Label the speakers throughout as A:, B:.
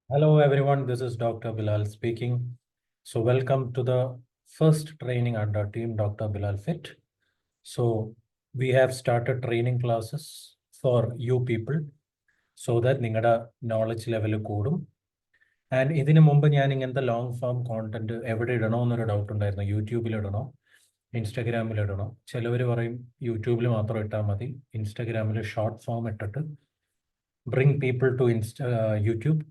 A: Hello everyone, this is Dr. Bilal speaking. So welcome to the first training under Team Dr. Bilal Fit. So we have started training classes for you people so that നിങ്ങളുടെ knowledge level കൂടും. And ഇതിനു മുമ്പ് ഞാൻ ഇങ്ങനത്തെ long form content എവിടെ ഇടണോ എന്നൊരു doubt ഉണ്ടായിരുന്നു. യൂട്യൂബിൽ ഇടണോ, ഇൻസ്റ്റഗ്രാമിൽ ഇടണോ? ചിലവർ പറയും യൂട്യൂബിൽ മാത്രം ഇട്ടാൽ മതി, ഇൻസ്റ്റഗ്രാമിൽ ഷോർട്ട് ഫോം ഇട്ടിട്ട് ബ്രിങ് പീപ്പിൾ ടു യൂട്യൂബ്.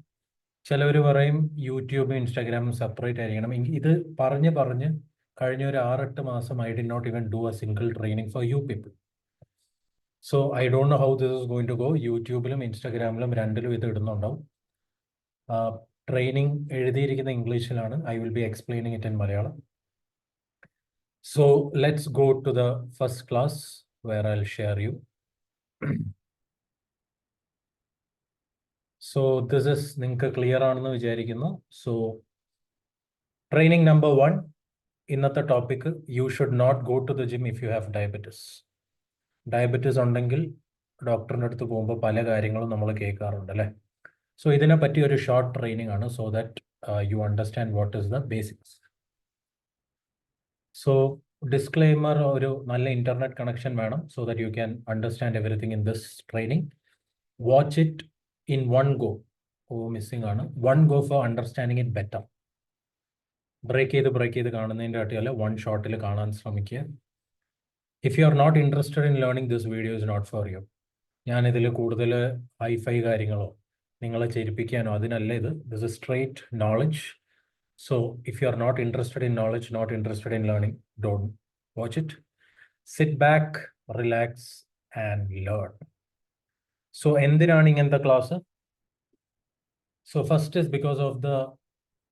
A: ചിലവർ പറയും യൂട്യൂബും ഇൻസ്റ്റാഗ്രാമും സെപ്പറേറ്റ് ആയിരിക്കണം. ഇത് പറഞ്ഞ് കഴിഞ്ഞ ഒരു 6-8 മാസം I did not even do a single training for you people. So I don't know how this is going to go. യൂട്യൂബിലും ഇൻസ്റ്റാഗ്രാമിലും രണ്ടിലും ഇത് ഇടുന്നുണ്ടാവും. ട്രെയിനിങ് എഴുതിയിരിക്കുന്ന ഇംഗ്ലീഷിലാണ്. I will be explaining it in Malayalam. So let's go to the first class where I will share you. So this is നിങ്ങൾക്ക് clear ആണെന്ന് വിചാരിക്കുന്നു. സോ ട്രെയിനിങ് നമ്പർ 1, ഇന്നത്തെ topic, you should not go to the gym if you have diabetes. Diabetes ഉണ്ടെങ്കിൽ ഡോക്ടറിൻ്റെ അടുത്ത് പോകുമ്പോൾ പല കാര്യങ്ങളും നമ്മൾ കേൾക്കാറുണ്ട് അല്ലേ. സോ ഇതിനെ പറ്റി ഒരു ഷോർട്ട് ട്രെയിനിങ് ആണ്, so that you understand what is the basics. So disclaimer, ഒരു നല്ല ഇന്റർനെറ്റ് കണക്ഷൻ വേണം so that you can understand everything in this training. Watch it in one go. Missing ആണ്. One go for understanding it better. Break ചെയ്ത് കാണുന്നതിൻ്റെ ആട്ടിയല്ല, one ഷോട്ടിൽ കാണാൻ ശ്രമിക്കുക. If you are not interested in learning, this video is not for you. ഞാനിതിൽ കൂടുതൽ hi fi കാര്യങ്ങളോ നിങ്ങളെ ചെയ്യിപ്പിക്കാനോ അതിനല്ല ഇത്. This is straight knowledge. So if you are not interested in knowledge, not interested in learning, don't watch it. Sit back, relax and learn. So എന്തിനാണ് ഇങ്ങനത്തെ class? So first is because of the,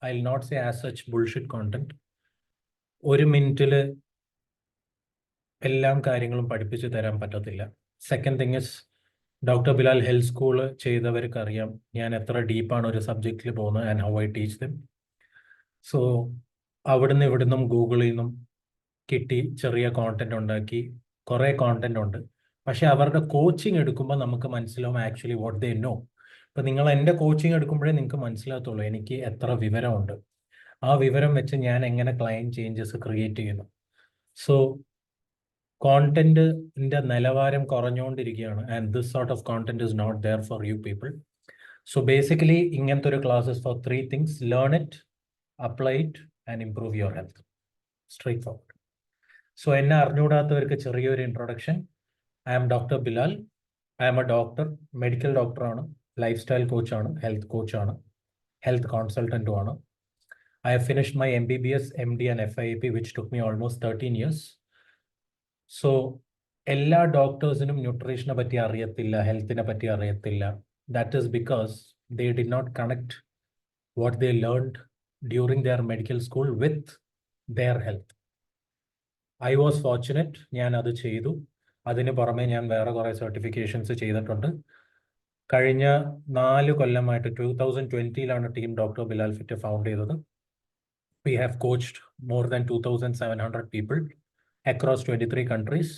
A: I will not say as such bullshit content. ഒരു മിനിറ്റിൽ എല്ലാം കാര്യങ്ങളും പഠിപ്പിച്ചു തരാൻ പറ്റത്തില്ല. Second thing is, doctor Bilal health school ചെയ്തവർക്ക് അറിയാം ഞാൻ എത്ര ഡീപ്പാണ് ഒരു സബ്ജക്റ്റിൽ പോകുന്നത് and how I teach them. So അവിടുന്ന് ഇവിടുന്നും ഗൂഗിളിൽ നിന്നും കിട്ടി ചെറിയ കോണ്ടന്റ് ഉണ്ടാക്കി, കുറേ കോണ്ടന്റ് ഉണ്ട്. പക്ഷെ അവരുടെ കോച്ചിങ് എടുക്കുമ്പോൾ നമുക്ക് മനസ്സിലാവും ആക്ച്വലി വാട്ട് ദേ നോ. ഇപ്പം നിങ്ങൾ എൻ്റെ കോച്ചിങ് എടുക്കുമ്പോഴേ നിങ്ങൾക്ക് മനസ്സിലാകത്തുള്ളൂ എനിക്ക് എത്ര വിവരമുണ്ട്. ആ വിവരം വെച്ച് ഞാൻ എങ്ങനെ ക്ലയൻറ്റ് ചേഞ്ചസ് ക്രിയേറ്റ് ചെയ്യുന്നു. സോ കോണ്ടന്റിന്റെ നിലവാരം കുറഞ്ഞുകൊണ്ടിരിക്കുകയാണ്. And this sort of content is not there for you people. So basically ഇങ്ങനത്തെ ഒരു classes for 3 things: learn it, apply it and improve your health. Straightforward. So എന്നെ അറിഞ്ഞുകൂടാത്തവർക്ക് ചെറിയൊരു introduction. I am doctor Bilal. I am a doctor, medical ഡോക്ടറാണ്, lifestyle കോച്ചാണ്, health കോച്ചാണ്, health കോൺസൾട്ടൻറ്റുമാണ്. I have finished my MBBS, MD and FIAP, which took me almost 13 years. So എല്ലാ ഡോക്ടേഴ്സിനും ന്യൂട്രീഷനെ പറ്റി അറിയത്തില്ല, ഹെൽത്തിനെ പറ്റി അറിയത്തില്ല. That is because they did not connect what they learned during their medical school with their health. I was fortunate, ഞാൻ അത് ചെയ്തു. അതിന് പുറമെ ഞാൻ വേറെ കുറേ സർട്ടിഫിക്കേഷൻസ് ചെയ്തിട്ടുണ്ട്. കഴിഞ്ഞ 4 കൊല്ലമായിട്ട് 2020 team doctor Bilal fit found ചെയ്തത്. We have coached more than 2700 people across 23 countries.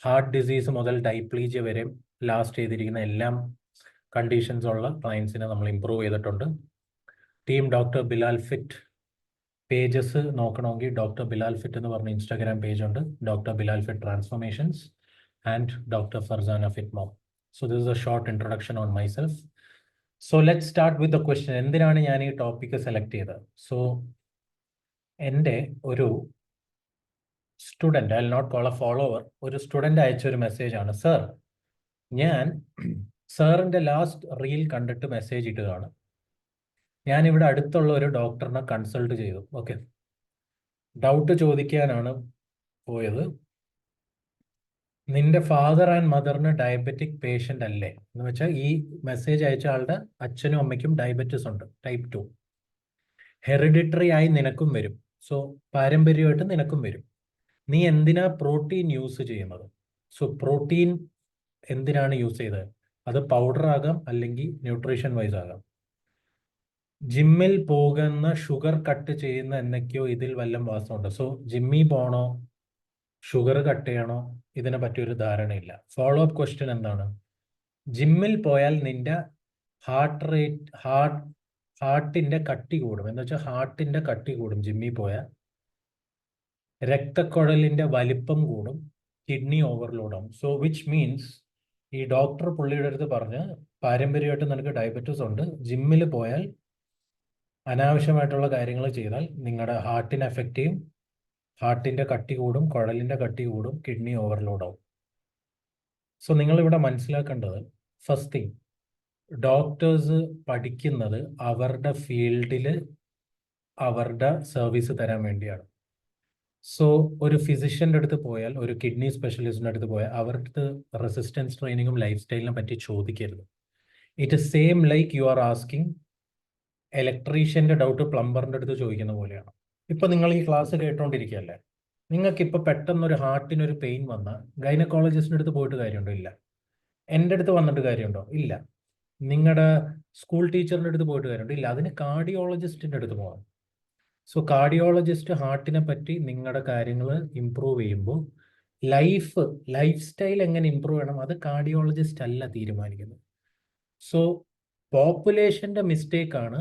A: Heart disease മുതൽ ഡൈപ്ലീജിയ വരെ ലാസ്റ്റ് ചെയ്തിരിക്കുന്ന എല്ലാം കണ്ടീഷൻസ് ഉള്ള ക്ലയൻസിനെ നമ്മൾ ഇമ്പ്രൂവ് ചെയ്തിട്ടുണ്ട്. Team doctor Bilal fit pages നോക്കണമെങ്കിൽ ഡോക്ടർ ബിലാൽ ഫിറ്റ് എന്ന് പറഞ്ഞ ഇൻസ്റ്റാഗ്രാം പേജ് ഉണ്ട്, doctor Bilal fit transformations and doctor Farsana fit mom. So this is a short introduction on myself. So let start with the question, എന്തിനാണ് ഞാൻ ഈ ടോപ്പിക്ക് സെലക്ട് ചെയ്തത്? So എൻ്റെ ഒരു student, I will not call a follower, ഒരു student അയച്ച ഒരു മെസ്സേജാണ്. സർ, ഞാൻ സാറിൻ്റെ ലാസ്റ്റ് റീൽ കണ്ടിട്ട് മെസ്സേജ് ഇട്ടതാണ്. ഞാനിവിടെ അടുത്തുള്ള ഒരു ഡോക്ടറിനെ കൺസൾട്ട് ചെയ്തു. ഓക്കെ, ഡൗട്ട് ചോദിക്കാനാണ് പോയത്. നിന്റെ ഫാദർ ആൻഡ് മദറിന് ഡയബറ്റിക് പേഷ്യൻ്റ് അല്ലേ? എന്ന് വെച്ചാൽ ഈ മെസ്സേജ് അയച്ച ആളുടെ അച്ഛനും അമ്മയ്ക്കും ഡയബറ്റിസ് ഉണ്ട്, ടൈപ്പ് 2. ഹെറിഡിറ്ററി ആയി നിനക്കും വരും. സോ പാരമ്പര്യമായിട്ട് നിനക്കും വരും. നീ എന്തിനാ പ്രോട്ടീൻ യൂസ് ചെയ്യുന്നത്? സോ പ്രോട്ടീൻ എന്തിനാണ് യൂസ് ചെയ്തത്? അത് പൗഡർ ആകാം, അല്ലെങ്കിൽ ന്യൂട്രീഷൻ വൈസ് ആകാം. ജിമ്മിൽ പോകുന്ന, ഷുഗർ കട്ട് ചെയ്യുന്ന എന്നൊക്കെയോ ഇതിൽ വല്ലതും വാസമുണ്ട്. സോ ജിമ്മിൽ പോകണോ, ഷുഗർ കട്ട് ചെയ്യണോ, ഇതിനെ പറ്റിയൊരു ധാരണയില്ല. ഫോളോ അപ്പ് ക്വസ്റ്റ്യൻ എന്താണ്? ജിമ്മിൽ പോയാൽ നിന്റെ ഹാർട്ട് ഹാർട്ടിന്റെ കട്ടി കൂടും. എന്ന് വെച്ചാൽ ഹാർട്ടിന്റെ കട്ടി കൂടും ജിമ്മിൽ പോയാൽ. രക്തക്കുഴലിന്റെ വലിപ്പം കൂടും, കിഡ്നി ഓവർലോഡ് ആവും. സോ വിച്ച് മീൻസ് ഈ ഡോക്ടർ പുള്ളിയുടെ അടുത്ത് പറഞ്ഞ് പാരമ്പര്യമായിട്ട് നിനക്ക് ഡയബറ്റീസ് ഉണ്ട്, ജിമ്മിൽ പോയാൽ അനാവശ്യമായിട്ടുള്ള കാര്യങ്ങൾ ചെയ്താൽ നിങ്ങളുടെ ഹാർട്ടിനെ എഫക്റ്റ് ചെയ്യും, ഹാർട്ടിന്റെ കട്ടി കൂടും, കുഴലിന്റെ കട്ടി കൂടും, കിഡ്നി ഓവർലോഡ് ആവും. സോ നിങ്ങളിവിടെ മനസ്സിലാക്കേണ്ടത്, ഫസ്റ്റ് തിങ്, ഡോക്ടേഴ്സ് പഠിക്കുന്നത് അവരുടെ ഫീൽഡിൽ അവരുടെ സർവീസ് തരാൻ വേണ്ടിയാണ്. സോ ഒരു ഫിസിഷ്യൻ്റെ അടുത്ത് പോയാൽ, ഒരു കിഡ്നി സ്പെഷ്യലിസ്റ്റിൻ്റെ അടുത്ത് പോയാൽ അവരുടെ അടുത്ത് റെസിസ്റ്റൻസ് ട്രെയിനിങ്ങും ലൈഫ് സ്റ്റൈലിനെ പറ്റി ചോദിക്കരുത്. It is same like you are asking ഇലക്ട്രീഷ്യൻ്റെ ഡൗട്ട് പ്ലംബറിൻ്റെ അടുത്ത് ചോദിക്കുന്ന പോലെയാണ്. ഇപ്പൊ നിങ്ങൾ ഈ ക്ലാസ് കേട്ടോണ്ടിരിക്കുകയല്ലേ, നിങ്ങൾക്ക് ഇപ്പൊ പെട്ടെന്നൊരു ഹാർട്ടിനൊരു പെയിൻ വന്നാൽ ഗൈനക്കോളജിസ്റ്റിൻ്റെ അടുത്ത് പോയിട്ട് കാര്യമുണ്ടോ? ഇല്ല. എൻ്റെ അടുത്ത് വന്നിട്ട് കാര്യമുണ്ടോ? ഇല്ല. നിങ്ങളുടെ സ്കൂൾ ടീച്ചറിൻ്റെ അടുത്ത് പോയിട്ട് കാര്യമുണ്ടോ? ഇല്ല. അതിന് കാർഡിയോളജിസ്റ്റിൻ്റെ അടുത്ത് പോകാം. സോ കാർഡിയോളജിസ്റ്റ് ഹാർട്ടിനെ പറ്റി നിങ്ങളുടെ കാര്യങ്ങൾ ഇമ്പ്രൂവ് ചെയ്യുമ്പോൾ ലൈഫ് സ്റ്റൈൽ എങ്ങനെ ഇമ്പ്രൂവ് ചെയ്യണം അത് കാർഡിയോളജിസ്റ്റ് അല്ല തീരുമാനിക്കുന്നത്. സോ പോപ്പുലേഷന്റെ മിസ്റ്റേക്കാണ്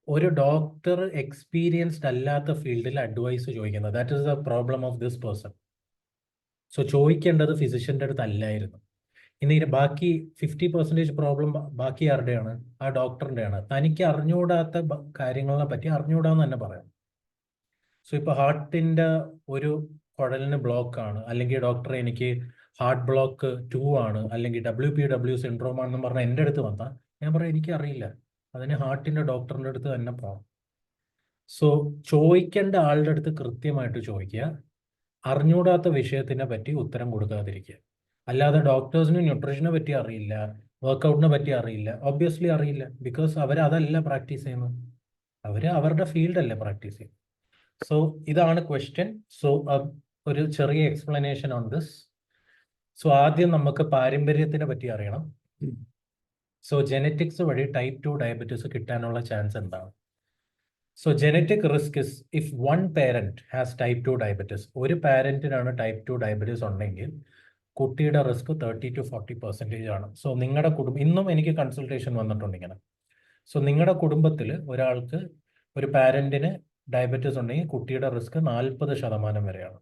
A: ഒരു ഡോക്ടർ എക്സ്പീരിയൻസ്ഡ് അല്ലാത്ത ഫീൽഡിൽ അഡ്വൈസ് ചോദിക്കുന്നത്. That is the problem of this person. So ചോദിക്കേണ്ടത് ഫിസിഷ്യന്റെ അടുത്ത് അല്ലായിരുന്നു. ഇനി ബാക്കി 50% പ്രോബ്ലം ബാക്കി ആരുടെയാണ്? ആ ഡോക്ടറിൻ്റെയാണ്. തനിക്ക് അറിഞ്ഞുകൂടാത്ത കാര്യങ്ങളെ പറ്റി അറിഞ്ഞുകൂടാന്ന് തന്നെ പറയാം. സോ ഇപ്പോൾ ഹാർട്ടിൻ്റെ ഒരു കുഴലിന് ബ്ലോക്ക് ആണ്, അല്ലെങ്കിൽ ഡോക്ടറെ എനിക്ക് ഹാർട്ട് ബ്ലോക്ക് 2 ആണ്, അല്ലെങ്കിൽ WPW സിൻഡ്രോം ആണെന്ന് പറഞ്ഞാൽ എൻ്റെ അടുത്ത് വന്നാൽ ഞാൻ പറയാം എനിക്കറിയില്ല, അതിന് ഹാർട്ടിൻ്റെ ഡോക്ടറിൻ്റെ അടുത്ത് തന്നെ പോകാം. സോ ചോദിക്കേണ്ട ആളുടെ അടുത്ത് കൃത്യമായിട്ട് ചോദിക്കുക, അറിഞ്ഞുകൂടാത്ത വിഷയത്തിനെ പറ്റി ഉത്തരം കൊടുക്കാതിരിക്കുക. അല്ലാതെ ഡോക്ടേഴ്സിന് ന്യൂട്രീഷനെ പറ്റി അറിയില്ല, വർക്കൗട്ടിനെ പറ്റി അറിയില്ല, ഒബ്വിയസ്ലി അറിയില്ല, ബിക്കോസ് അവർ അതല്ല പ്രാക്ടീസ് ചെയ്യുന്നത്, അവർ അവരുടെ ഫീൽഡല്ലേ പ്രാക്ടീസ് ചെയ്യുന്നത്. സോ ഇതാണ് ക്വസ്റ്റ്യൻ. സോ ഒരു ചെറിയ എക്സ്പ്ലനേഷൻ ഓൺ ദിസ്. സോ ആദ്യം നമുക്ക് പാരമ്പര്യത്തിനെ പറ്റി അറിയണം. സോ ജെനറ്റിക്സ് വഴി ടൈപ്പ് 2 ഡയബറ്റീസ് കിട്ടാനുള്ള ചാൻസ് എന്താണ്? So genetic risk is if one parent has type 2 diabetes, ഒരു പാരന്റിനാണ് ടൈപ്പ് 2 ഡയബറ്റീസ് ഉണ്ടെങ്കിൽ കുട്ടിയുടെ റിസ്ക് 30 to 40% ആണ്. സോ നിങ്ങളുടെ ഇന്നും എനിക്ക് കൺസൾട്ടേഷൻ വന്നിട്ടുണ്ട് ഇങ്ങനെ. സോ നിങ്ങളുടെ കുടുംബത്തിൽ ഒരാൾക്ക്, ഒരു പാരന്റിന് ഡയബറ്റീസ് ഉണ്ടെങ്കിൽ കുട്ടിയുടെ റിസ്ക് 40% വരെയാണ്.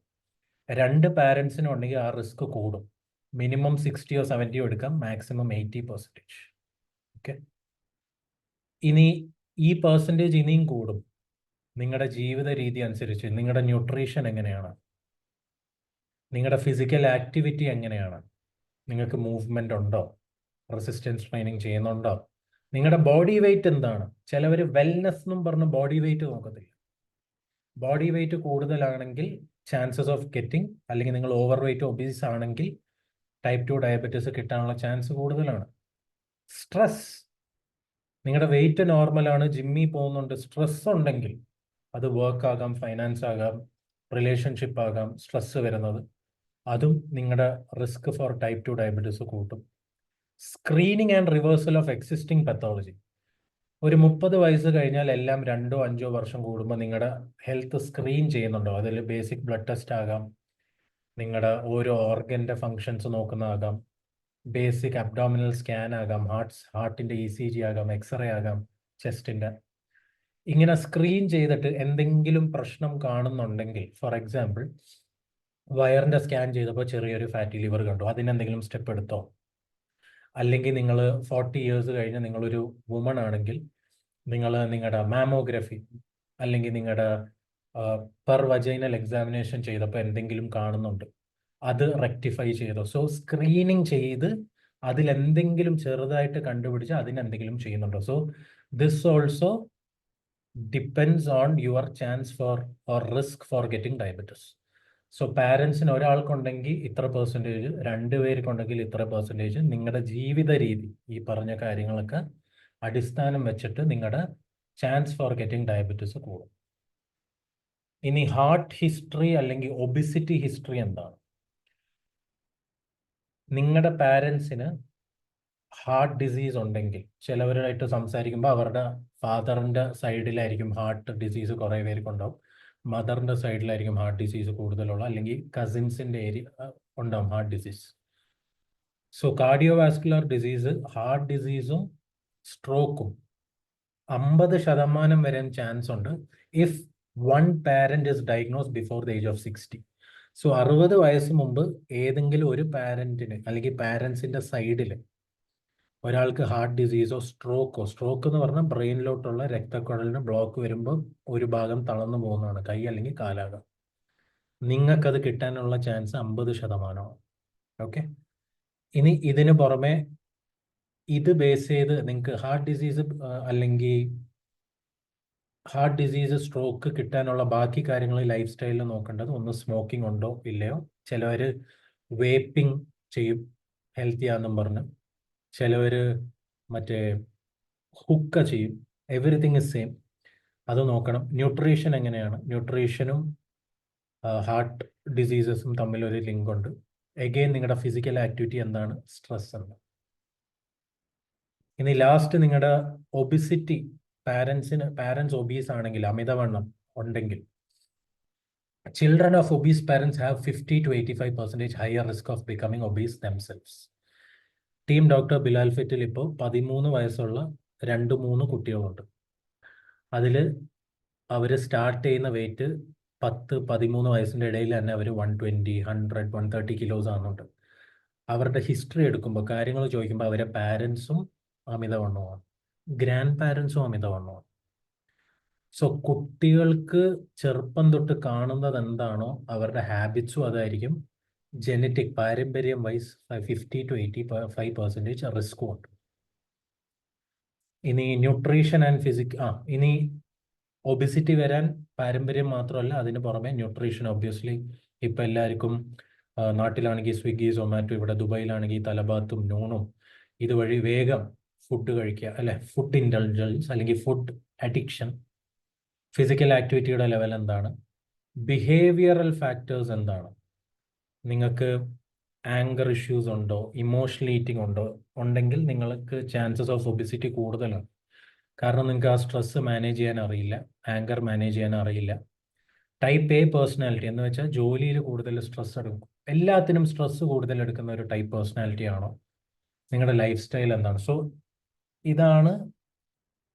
A: 2 പാരൻസിനും ഉണ്ടെങ്കിൽ ആ റിസ്ക് കൂടും. മിനിമം 60 or 70 എടുക്കാം, മാക്സിമം 80%. ഓക്കെ, ഇനി ഈ പെർസെൻറ്റേജ് ഇനിയും കൂടും നിങ്ങളുടെ ജീവിത രീതി അനുസരിച്ച്. നിങ്ങളുടെ ന്യൂട്രീഷൻ എങ്ങനെയാണ്, നിങ്ങളുടെ ഫിസിക്കൽ ആക്ടിവിറ്റി എങ്ങനെയാണ്, നിങ്ങൾക്ക് മൂവ്മെന്റ് ഉണ്ടോ, റെസിസ്റ്റൻസ് ട്രെയിനിങ് ചെയ്യുന്നുണ്ടോ, നിങ്ങളുടെ ബോഡി വെയിറ്റ് എന്താണ്. ചിലവർ വെൽനെസ് എന്നും പറഞ്ഞ് ബോഡി വെയിറ്റ് നോക്കത്തില്ല. ബോഡി വെയിറ്റ് കൂടുതലാണെങ്കിൽ ചാൻസസ് ഓഫ് ഗെറ്റിംഗ്, അല്ലെങ്കിൽ നിങ്ങൾ ഓവർ വെയിറ്റ് ഒബീസ് ആണെങ്കിൽ ടൈപ്പ് 2 ഡയബറ്റീസ് കിട്ടാനുള്ള ചാൻസ് കൂടുതലാണ്. സ്ട്രെസ്, നിങ്ങളുടെ വെയിറ്റ് നോർമലാണ്, ജിമ്മിൽ പോകുന്നുണ്ട്, സ്ട്രെസ് ഉണ്ടെങ്കിൽ അത് വർക്ക് ആകാം, ഫൈനാൻസ് ആകാം, റിലേഷൻഷിപ്പ് ആകാം, സ്ട്രെസ് വരുന്നത്, അതും നിങ്ങളുടെ റിസ്ക് ഫോർ ടൈപ്പ് 2 ഡയബറ്റീസ് കൂട്ടും. Screening and reversal of existing pathology. ഒരു 30 വയസ്സ് കഴിഞ്ഞാൽ എല്ലാം 2-5 വർഷം കൂടുമ്പോൾ നിങ്ങളുടെ ഹെൽത്ത് സ്ക്രീൻ ചെയ്യുന്നുണ്ടോ? അതിൽ ബേസിക് ബ്ലഡ് ടെസ്റ്റ് ആകാം, നിങ്ങളുടെ ഓരോ ഓർഗൻ്റെ ഫങ്ഷൻസ് നോക്കുന്നതാകാം, ബേസിക് അബ്ഡോമിനൽ സ്കാൻ ആകാം, ഹാർട്ടിൻ്റെ ECG ആകാം, എക്സ്റേ ആകാം, ചെസ്റ്റിൻ്റെ. ഇങ്ങനെ സ്ക്രീൻ ചെയ്തിട്ട് എന്തെങ്കിലും പ്രശ്നം കാണുന്നുണ്ടെങ്കിൽ, ഫോർ എക്സാമ്പിൾ വയറിൻ്റെ സ്കാൻ ചെയ്തപ്പോൾ ചെറിയൊരു ഫാറ്റി ലിവർ കണ്ടു, അതിനെന്തെങ്കിലും സ്റ്റെപ്പ് എടുത്തോ? അല്ലെങ്കിൽ നിങ്ങൾ 40 years കഴിഞ്ഞ് നിങ്ങളൊരു വുമൺ ആണെങ്കിൽ നിങ്ങൾ നിങ്ങളുടെ മാമോഗ്രഫി അല്ലെങ്കിൽ നിങ്ങളുടെ പെർ വജൈനൽ എക്സാമിനേഷൻ ചെയ്തപ്പോൾ എന്തെങ്കിലും കാണുന്നുണ്ട്, അത് റെക്ടിഫൈ ചെയ്തോ? സോ സ്ക്രീനിങ് ചെയ്ത് അതിലെന്തെങ്കിലും ചെറുതായിട്ട് കണ്ടുപിടിച്ച് അതിനെന്തെങ്കിലും ചെയ്യുന്നുണ്ടോ? So this also depends on your chance for or risk for getting diabetes. So പാരൻസിന് ഒരാൾക്കുണ്ടെങ്കിൽ ഇത്ര പെർസെൻറ്റേജ്, 2 പേർക്കുണ്ടെങ്കിൽ ഇത്ര പെർസെൻറ്റേജ്. നിങ്ങളുടെ ജീവിത രീതി, ഈ പറഞ്ഞ കാര്യങ്ങളൊക്കെ അടിസ്ഥാനം വെച്ചിട്ട് നിങ്ങളുടെ ചാൻസ് ഫോർ ഗെറ്റിംഗ് ഡയബറ്റീസ് കൂടും. ഇനി ഹാർട്ട് ഹിസ്റ്ററി അല്ലെങ്കിൽ ഒബിസിറ്റി ഹിസ്റ്ററി എന്താണ്? നിങ്ങളുടെ പാരൻസിന് ഹാർട്ട് ഡിസീസ് ഉണ്ടെങ്കിൽ, ചിലവരായിട്ട് സംസാരിക്കുമ്പോൾ അവരുടെ ഫാദറിൻ്റെ സൈഡിലായിരിക്കും ഹാർട്ട് ഡിസീസ് കുറേ പേർക്കുണ്ടാവും, മദറിൻ്റെ സൈഡിലായിരിക്കും ഹാർട്ട് ഡിസീസ് കൂടുതലുള്ള, അല്ലെങ്കിൽ കസിൻസിൻ്റെ ഉണ്ടാവും heart disease. So cardiovascular disease heart ഡിസീസും സ്ട്രോക്കും 50% വരെ ചാൻസ് ഉണ്ട് if one parent is diagnose before the age of 60. So 60 വയസ്സ് മുമ്പ് ഏതെങ്കിലും ഒരു പാരന്റിന് അല്ലെങ്കിൽ പാരന്റ്സിന്റെ സൈഡിൽ ഒരാൾക്ക് ഹാർട്ട് ഡിസീസോ സ്ട്രോക്ക് എന്ന് പറഞ്ഞാൽ ബ്രെയിനിലോട്ടുള്ള രക്തക്കുഴലിന് ബ്ലോക്ക് വരുമ്പോൾ ഒരു ഭാഗം തളർന്നു പോകുന്നതാണ്, കൈ അല്ലെങ്കിൽ കാലാകാം. നിങ്ങൾക്കത് കിട്ടാനുള്ള ചാൻസ് 50%. ഓക്കെ. ഇനി ഇതിന് പുറമെ ഇത് ബേസ് ചെയ്ത് നിങ്ങൾക്ക് ഹാർട്ട് ഡിസീസ് അല്ലെങ്കിൽ സ്ട്രോക്ക് കിട്ടാനുള്ള ബാക്കി കാര്യങ്ങൾ ലൈഫ് സ്റ്റൈലിൽ നോക്കേണ്ടത്, ഒന്ന് സ്മോക്കിംഗ് ഉണ്ടോ ഇല്ലയോ. ചിലവർ വേപ്പിംഗ് ചെയ്യും ഹെൽത്തിയാന്നും പറഞ്ഞ്, ചിലവർ മറ്റേ ഹുക്ക ചെയ്യും. എവറിത്തിങ് ഇസ് സെയിം, അത് നോക്കണം. ന്യൂട്രീഷൻ എങ്ങനെയാണ്, ന്യൂട്രീഷനും ഹാർട്ട് ഡിസീസസും തമ്മിലൊരു ലിങ്ക് ഉണ്ട്. എഗെയിൻ നിങ്ങളുടെ ഫിസിക്കൽ ആക്ടിവിറ്റി എന്താണ്, സ്ട്രെസ് ഉണ്ട്. ഇനി ലാസ്റ്റ് നിങ്ങളുടെ ഒബിസിറ്റി, പാരൻസ് ഒബീസ് ആണെങ്കിൽ, അമിതവണ്ണം ഉണ്ടെങ്കിൽ, children of obese parents have 50 to 85% higher risk of becoming obese themselves. Team doctor Bilal ഫിറ്റിൽ ഇപ്പോൾ 13 വയസ്സുള്ള 2-3 കുട്ടികളുണ്ട്. അതിൽ അവർ സ്റ്റാർട്ട് ചെയ്യുന്ന വെയിറ്റ് 10-13 വയസ്സിൻ്റെ ഇടയിൽ തന്നെ അവർ 120, 100, 130 കിലോസ് ആകുന്നുണ്ട്. അവരുടെ ഹിസ്റ്ററി എടുക്കുമ്പോൾ, കാര്യങ്ങൾ ചോദിക്കുമ്പോൾ അവരെ പാരൻസും അമിതവണ്ണമാണ്, ഗ്രാൻഡ് പാരൻസും അമിതവണ്ണമാണ്. സോ കുട്ടികൾക്ക് ചെറുപ്പം തൊട്ട് കാണുന്നത് എന്താണോ അവരുടെ ഹാബിറ്റ്സും അതായിരിക്കും. ജനറ്റിക് പാരമ്പര്യം വൈസ് 50 to 85% റിസ്ക്കും ഉണ്ട്. ഇനി ന്യൂട്രീഷൻ ആൻഡ് ഇനി ഒബിസിറ്റി വരാൻ പാരമ്പര്യം മാത്രമല്ല, അതിന് പുറമെ ന്യൂട്രീഷൻ. ഒബ്വിയസ്ലി ഇപ്പം എല്ലാവർക്കും നാട്ടിലാണെങ്കിൽ സ്വിഗ്ഗി, സൊമാറ്റോ, ഇവിടെ ദുബായിലാണെങ്കിൽ തലബാത്തും നൂണും ഇതുവഴി വേഗം ഫുഡ് കഴിക്കുക, അല്ലെ. ഫുഡ് ഇൻ്റലിജൻസ് അല്ലെങ്കിൽ ഫുഡ് അഡിക്ഷൻ. ഫിസിക്കൽ ആക്ടിവിറ്റിയുടെ ലെവൽ എന്താണ്, ബിഹേവിയറൽ ഫാക്ടേഴ്സ് എന്താണ്, നിങ്ങൾക്ക് ആങ്കർ ഇഷ്യൂസ് ഉണ്ടോ, ഇമോഷണൽ ഈറ്റിംഗ് ഉണ്ടോ, ഉണ്ടെങ്കിൽ നിങ്ങൾക്ക് ചാൻസസ് ഓഫ് ഒബിസിറ്റി കൂടുതലാണ്. കാരണം നിങ്ങൾക്ക് ആ സ്ട്രെസ് മാനേജ് ചെയ്യാൻ അറിയില്ല, ആങ്കർ മാനേജ് ചെയ്യാൻ അറിയില്ല. ടൈപ്പ് എ പേഴ്സണാലിറ്റി എന്ന് വെച്ചാൽ ജോലിയിൽ കൂടുതൽ സ്ട്രെസ് എടുക്കും, എല്ലാത്തിനും സ്ട്രെസ് കൂടുതൽ എടുക്കുന്ന ഒരു ടൈപ്പ് പേഴ്സണാലിറ്റി ആണോ, നിങ്ങളുടെ ലൈഫ് സ്റ്റൈൽ എന്താണ്. സോ ഇതാണ്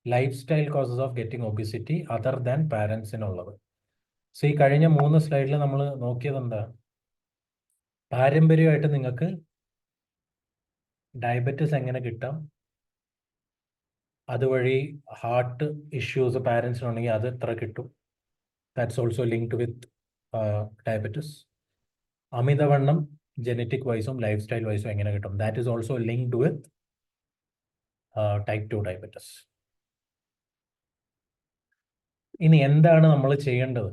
A: lifestyle causes of getting obesity other than പാരൻസിനുള്ളത്. സോ ഈ കഴിഞ്ഞ 3 സ്ലൈഡിൽ നമ്മൾ നോക്കിയത് എന്താ, പാരമ്പര്യമായിട്ട് നിങ്ങൾക്ക് ഡയബറ്റിസ് എങ്ങനെ കിട്ടാം, അതുവഴി ഹാർട്ട് ഇഷ്യൂസ് പാരൻസിനുണ്ടെങ്കിൽ അത് എത്ര കിട്ടും, that's also linked with diabetes. അമിതവണ്ണം ജനറ്റിക് വൈസും ലൈഫ് സ്റ്റൈൽ വൈസും എങ്ങനെ കിട്ടും, that is also linked with type 2 diabetes. ഇനി എന്താണ് നമ്മൾ ചെയ്യേണ്ടത്,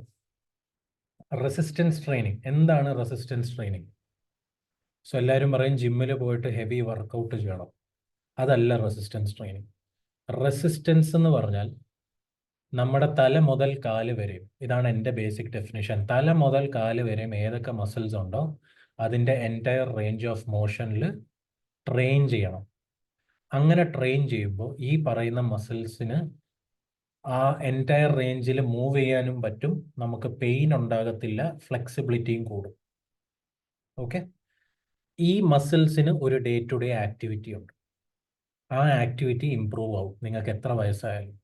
A: റെസിസ്റ്റൻസ് ട്രെയിനിങ്. എന്താണ് റെസിസ്റ്റൻസ് ട്രെയിനിങ്? സോ എല്ലാവരും പറയും ജിമ്മിൽ പോയിട്ട് ഹെവി വർക്കൗട്ട് ചെയ്യണം. അതല്ല റെസിസ്റ്റൻസ് ട്രെയിനിങ്. റെസിസ്റ്റൻസ് എന്ന് പറഞ്ഞാൽ നമ്മുടെ തല മുതൽ കാല് വരെയും, ഇതാണ് എൻ്റെ ബേസിക് ഡെഫിനിഷൻ, തല മുതൽ കാല് വരെയും ഏതൊക്കെ മസിൽസ് ഉണ്ടോ അതിൻ്റെ എൻറ്റയർ റേഞ്ച് ഓഫ് മോഷനിൽ ട്രെയിൻ ചെയ്യണം. അങ്ങനെ ട്രെയിൻ ചെയ്യുമ്പോൾ ഈ പറയുന്ന മസിൽസിന് ആ എൻറ്റയർ റേഞ്ചിൽ മൂവ് ചെയ്യാനും പറ്റും, നമുക്ക് പെയിൻ ഉണ്ടാകത്തില്ല, ഫ്ലെക്സിബിലിറ്റിയും കൂടും. ഓക്കെ. ഈ മസിൽസിന് ഒരു ഡേ ടു ഡേ ആക്ടിവിറ്റി ഉണ്ട്, ആ ആക്ടിവിറ്റി ഇമ്പ്രൂവ് ആവും നിങ്ങൾക്ക് എത്ര വയസ്സായാലും.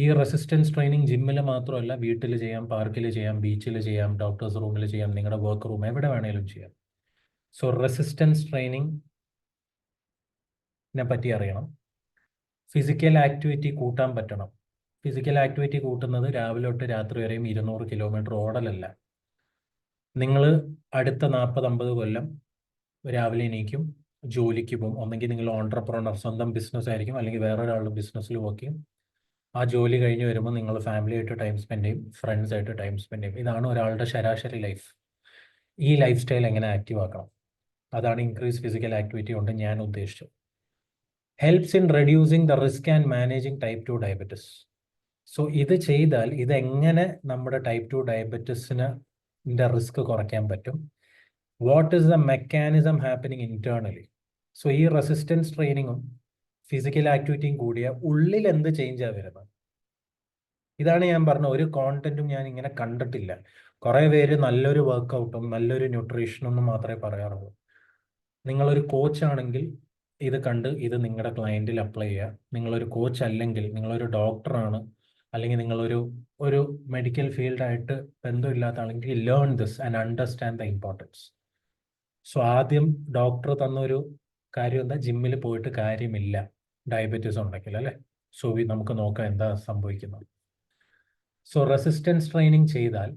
A: ഈ റെസിസ്റ്റൻസ് ട്രെയിനിങ് ജിമ്മിൽ മാത്രമല്ല, വീട്ടിൽ ചെയ്യാം, പാർക്കിൽ ചെയ്യാം, ബീച്ചിൽ ചെയ്യാം, ഡോക്ടേഴ്സ് റൂമിൽ ചെയ്യാം, നിങ്ങളുടെ വർക്ക് റൂം, എവിടെ വേണേലും ചെയ്യാം. സോ റെസിസ്റ്റൻസ് ട്രെയിനിങ്ങിനെ പറ്റി അറിയണം. ഫിസിക്കൽ ആക്ടിവിറ്റി കൂട്ടാൻ പറ്റണം. ഫിസിക്കൽ ആക്ടിവിറ്റി കൂട്ടുന്നത് രാവിലെ തൊട്ട് രാത്രി വരെയും 200 കിലോമീറ്റർ ഓടലല്ല. നിങ്ങൾ അടുത്ത 40-50 കൊല്ലം രാവിലെ എണീക്കും, ജോലിക്ക് പോകും. ഒന്നെങ്കിൽ നിങ്ങൾ ഓൺട്രപ്രണർ, സ്വന്തം ബിസിനസ് ആയിരിക്കും, അല്ലെങ്കിൽ വേറൊരാളുടെ ബിസിനസ്സിൽ വർക്ക് ചെയ്യും. ആ ജോലി കഴിഞ്ഞ് വരുമ്പോൾ നിങ്ങൾ ഫാമിലിയായിട്ട് ടൈം സ്പെൻഡ് ചെയ്യും, ഫ്രണ്ട്സ് ആയിട്ട് ടൈം സ്പെൻഡ് ചെയ്യും. ഇതാണ് ഒരാളുടെ ശരാശരി ലൈഫ്. ഈ ലൈഫ് സ്റ്റൈൽ എങ്ങനെ ആക്റ്റീവ് ആക്കണം, അതാണ് ഇൻക്രീസ് ഫിസിക്കൽ ആക്ടിവിറ്റി കൊണ്ട് ഞാൻ ഉദ്ദേശിച്ചത്. Helps in reducing the risk and managing type 2 diabetes. So ഇത് ചെയ്താൽ ഇതെങ്ങനെ നമ്മുടെ ടൈപ്പ് 2 ഡയബറ്റിസിന് റിസ്ക് കുറയ്ക്കാൻ പറ്റും, what is the mechanism happening internally. So ഈ റെസിസ്റ്റൻസ് ട്രെയിനിങ്ങും ഫിസിക്കൽ ആക്ടിവിറ്റിയും കൂടിയ ഉള്ളിൽ എന്ത് ചേഞ്ചാണ് വരുന്നത്, ഇതാണ് ഞാൻ പറഞ്ഞ ഒരു കോണ്ടന്റും ഞാൻ ഇങ്ങനെ കണ്ടിട്ടില്ല. കുറേ പേര് നല്ലൊരു വർക്കൗട്ടും നല്ലൊരു ന്യൂട്രീഷനും മാത്രമേ പറയാറുള്ളൂ. നിങ്ങളൊരു കോച്ചാണെങ്കിൽ ഇത് കണ്ട് ഇത് നിങ്ങളുടെ ക്ലയൻറ്റിൽ അപ്ലൈ ചെയ്യുക. നിങ്ങളൊരു കോച്ച് അല്ലെങ്കിൽ നിങ്ങളൊരു ഡോക്ടറാണ്, അല്ലെങ്കിൽ നിങ്ങളൊരു മെഡിക്കൽ ഫീൽഡായിട്ട് ബന്ധമില്ലാത്ത ആണെങ്കിൽ learn this and understand the importance. So ആദ്യം ഡോക്ടർ തന്നൊരു കാര്യം എന്താ, ജിമ്മിൽ പോയിട്ട് കാര്യമില്ല ഡയബറ്റീസ് ഉണ്ടെങ്കിൽ, അല്ലേ? സോ നമുക്ക് നോക്കാം എന്താ സംഭവിക്കുന്നത്. സോ റെസിസ്റ്റൻസ് ട്രെയിനിങ് ചെയ്താൽ